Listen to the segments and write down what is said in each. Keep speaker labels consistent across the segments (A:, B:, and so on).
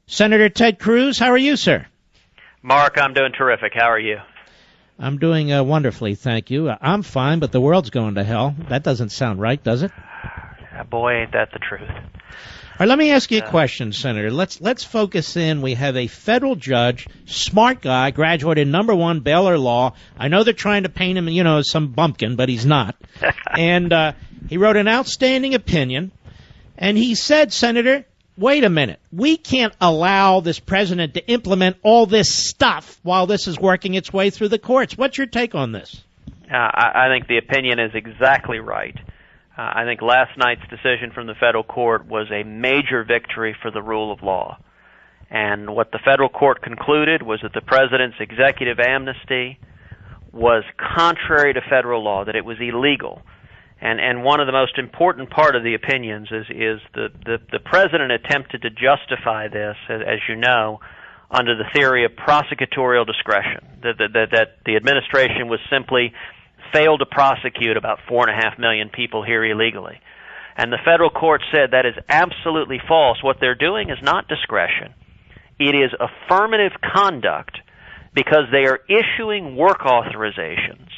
A: Senator Ted Cruz, how are you, sir?
B: Mark, I'm doing terrific. How are you?
A: I'm doing wonderfully, thank you. I'm fine, but the world's going to hell. That doesn't sound right, does it?
B: Boy, ain't that the truth.
A: All right, let me ask you a question, Senator. Let's focus in. We have a federal judge, smart guy, graduated #1 Baylor Law. I know they're trying to paint him, as some bumpkin, but he's not. And he wrote an outstanding opinion, and he said, Senator, wait a minute. We can't allow this president to implement all this stuff while this is working its way through the courts. What's your take on this?
B: I think the opinion is exactly right. I think last night's decision from the federal court was a major victory for the rule of law. And what the federal court concluded was that the president's executive amnesty was contrary to federal law, that it was illegal. And one of the most important part of the opinions is the president attempted to justify this, as you know, under the theory of prosecutorial discretion, that the administration was simply failed to prosecute about 4.5 million people here illegally. And the federal court said that is absolutely false. What they're doing is not discretion. It is affirmative conduct because they are issuing work authorizations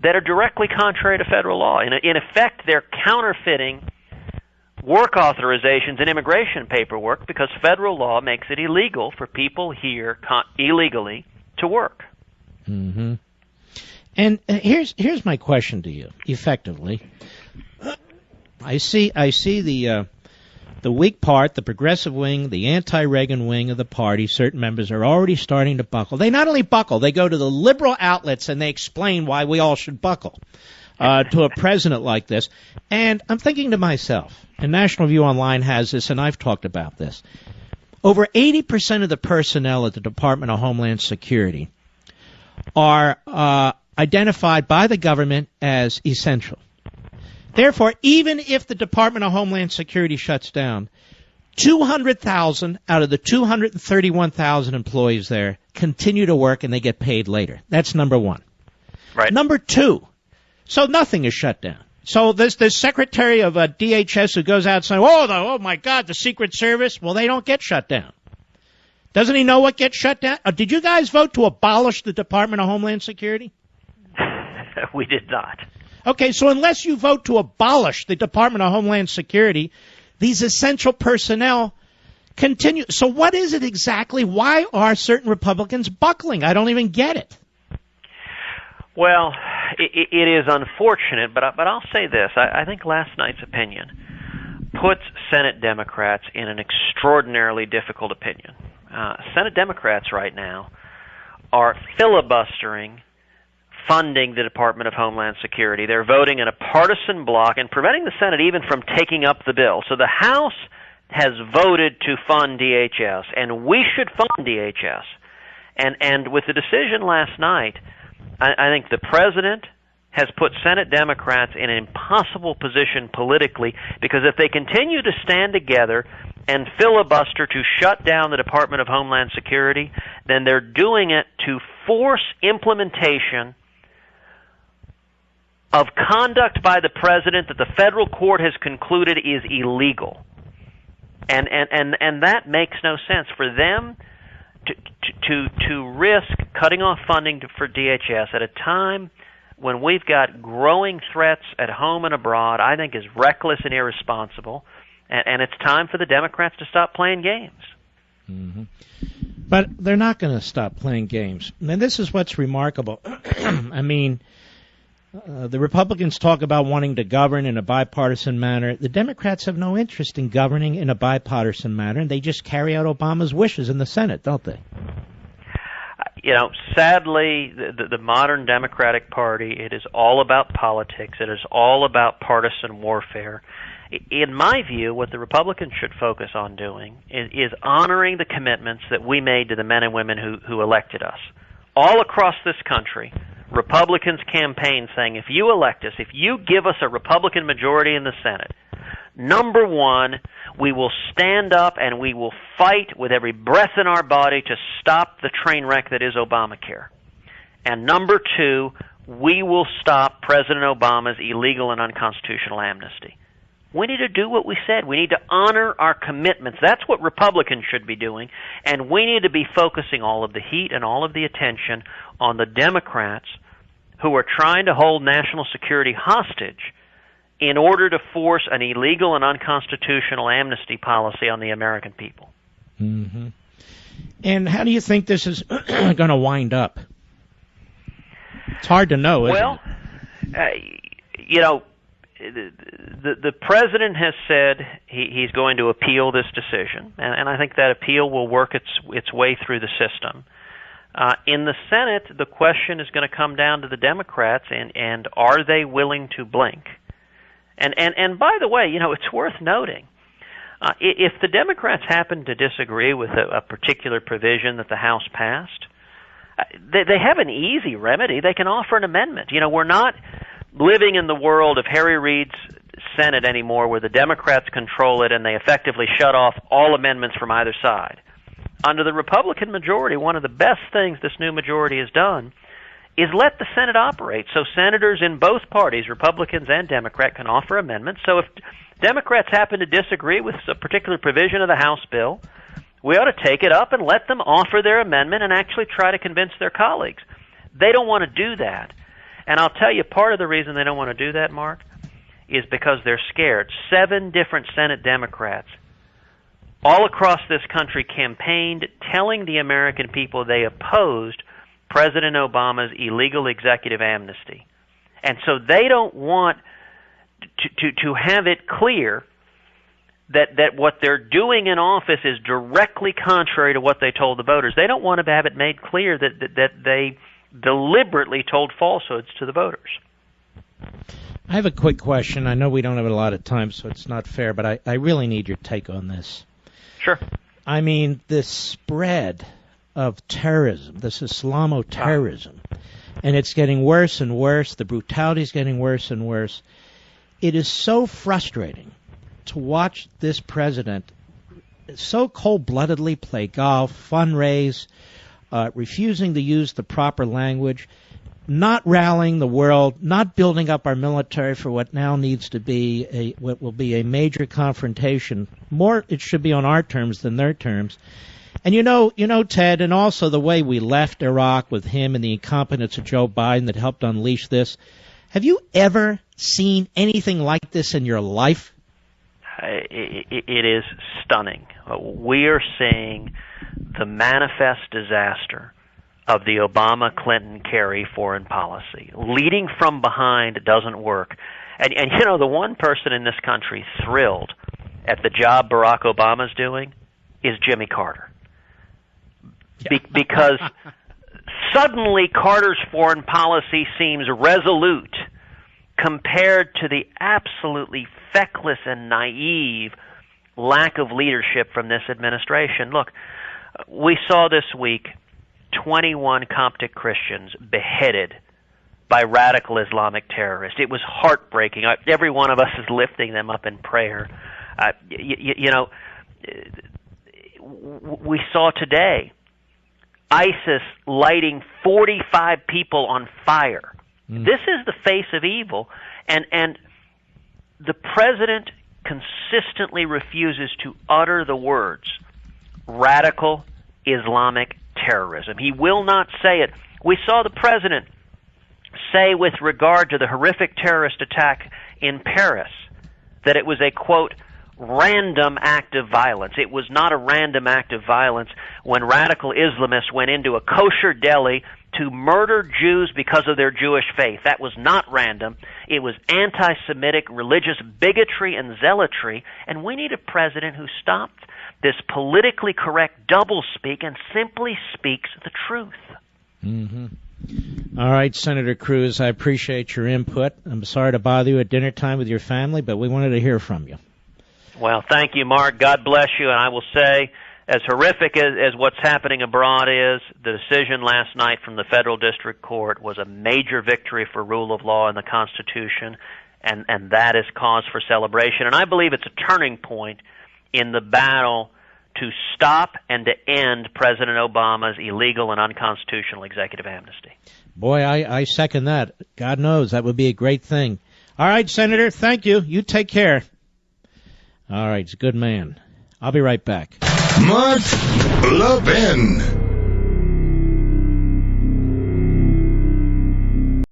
B: that are directly contrary to federal law. In effect, they're counterfeiting work authorizations and immigration paperwork because federal law makes it illegal for people here illegally to work.
A: Mm-hmm. And here's my question to you, effectively. I see the weak part, the progressive wing, the anti-Reagan wing of the party. Certain members are already starting to buckle. They not only buckle, they go to the liberal outlets and they explain why we all should buckle to a president like this. And I'm thinking to myself, and National Review Online has this, and I've talked about this. Over 80% of the personnel at the Department of Homeland Security are identified by the government as essential. Therefore, even if the Department of Homeland Security shuts down, 200,000 out of the 231,000 employees there continue to work and they get paid later. That's number one.
B: Right.
A: Number two, so nothing is shut down. So there's the secretary of DHS who goes out saying, oh my God, the Secret Service. Well, they don't get shut down. Doesn't he know what gets shut down? Did you guys vote to abolish the Department of Homeland Security?
B: We did not.
A: Okay, so unless you vote to abolish the Department of Homeland Security, these essential personnel continue. So what is it exactly? Why are certain Republicans buckling? I don't even get it.
B: Well, it is unfortunate, but I'll say this. I think last night's opinion puts Senate Democrats in an extraordinarily difficult opinion. Senate Democrats right now are filibustering funding the Department of Homeland Security. They're voting in a partisan bloc and preventing the Senate even from taking up the bill. So the House has voted to fund DHS, and we should fund DHS. And with the decision last night, I think the President has put Senate Democrats in an impossible position politically, because if they continue to stand together and filibuster to shut down the Department of Homeland Security, then they're doing it to force implementation of conduct by the president that the federal court has concluded is illegal. And that makes no sense for them to risk cutting off funding for DHS at a time when we've got growing threats at home and abroad. I think is reckless and irresponsible, and it's time for the Democrats to stop playing games.
A: Mm-hmm. But they're not going to stop playing games. And this is what's remarkable. I mean, the Republicans talk about wanting to govern in a bipartisan manner. The Democrats have no interest in governing in a bipartisan manner, and they just carry out Obama's wishes in the Senate, don't they?
B: Sadly, the modern Democratic Party, it is all about politics. It is all about partisan warfare. In my view, what the Republicans should focus on doing is honoring the commitments that we made to the men and women who elected us. All across this country, Republicans campaign saying, if you elect us, if you give us a Republican majority in the Senate, number one, we will stand up and we will fight with every breath in our body to stop the train wreck that is Obamacare. And number two, we will stop President Obama's illegal and unconstitutional amnesty. We need to do what we said. We need to honor our commitments. That's what Republicans should be doing, and we need to be focusing all of the heat and all of the attention on the Democrats who are trying to hold national security hostage in order to force an illegal and unconstitutional amnesty policy on the American people.
A: Mm-hmm. And how do you think this is going to wind up? It's hard to know, isn't it? The president has said he's going to appeal this decision, and I think that appeal will work its way through the system. In the Senate, the question is going to come down to the Democrats, and are they willing to blink? And by the way, it's worth noting, if the Democrats happen to disagree with a particular provision that the House passed, they have an easy remedy. They can offer an amendment. We're not living in the world of Harry Reid's Senate anymore, where the Democrats control it and they effectively shut off all amendments from either side. Under the Republican majority, one of the best things this new majority has done is let the Senate operate. So senators in both parties, Republicans and Democrat, can offer amendments. So if Democrats happen to disagree with a particular provision of the House bill, we ought to take it up and let them offer their amendment and actually try to convince their colleagues. They don't want to do that. And I'll tell you, part of the reason they don't want to do that, Mark, is because they're scared. 7 different Senate Democrats all across this country campaigned telling the American people they opposed President Obama's illegal executive amnesty. And so they don't want to have it clear that what they're doing in office is directly contrary to what they told the voters. They don't want to have it made clear that they deliberately told falsehoods to the voters. I have a quick question. I know we don't have a lot of time, so it's not fair, but I really need your take on this.
B: Sure.
A: I mean, this spread of terrorism, this Islamo-terrorism, and it's getting worse and worse. The brutality is getting worse and worse. It is so frustrating to watch this president so cold-bloodedly play golf, fundraise, refusing to use the proper language, not rallying the world, not building up our military for what now needs to be what will be a major confrontation. More, it should be on our terms than their terms. And you know, Ted, and also the way we left Iraq with him and the incompetence of Joe Biden that helped unleash this. Have you ever seen anything like this in your life?
B: It is stunning. We are seeing the manifest disaster of the Obama-Clinton-Kerry foreign policy. Leading from behind doesn't work. And the one person in this country thrilled at the job Barack Obama's doing is Jimmy Carter. Because suddenly Carter's foreign policy seems resolute compared to the absolutely feckless and naive lack of leadership from this administration. Look, we saw this week 21 Coptic Christians beheaded by radical Islamic terrorists. It was heartbreaking. Every one of us is lifting them up in prayer. We saw today ISIS lighting 45 people on fire. This is the face of evil, and the president consistently refuses to utter the words radical Islamic terrorism. He will not say it. We saw the president say with regard to the horrific terrorist attack in Paris that it was a, quote, random act of violence. It was not a random act of violence when radical Islamists went into a kosher deli to murder Jews because of their Jewish faith. That was not random. It was anti-Semitic religious bigotry and zealotry, and we need a president who stops this politically correct doublespeak and simply speaks the truth.
A: All right, Senator Cruz, I appreciate your input. I'm sorry to bother you at dinner time with your family, but we wanted to hear from you.
B: Well, thank you, Mark. God bless you, and I will say, as horrific as what's happening abroad is, the decision last night from the federal district court was a major victory for rule of law and the Constitution, and that is cause for celebration. And I believe it's a turning point in the battle to stop and to end President Obama's illegal and unconstitutional executive amnesty.
A: Boy, I second that. God knows, that would be a great thing. All right, Senator, thank you. You take care. All right, he's a good man. I'll be right back.
C: Mark Levin.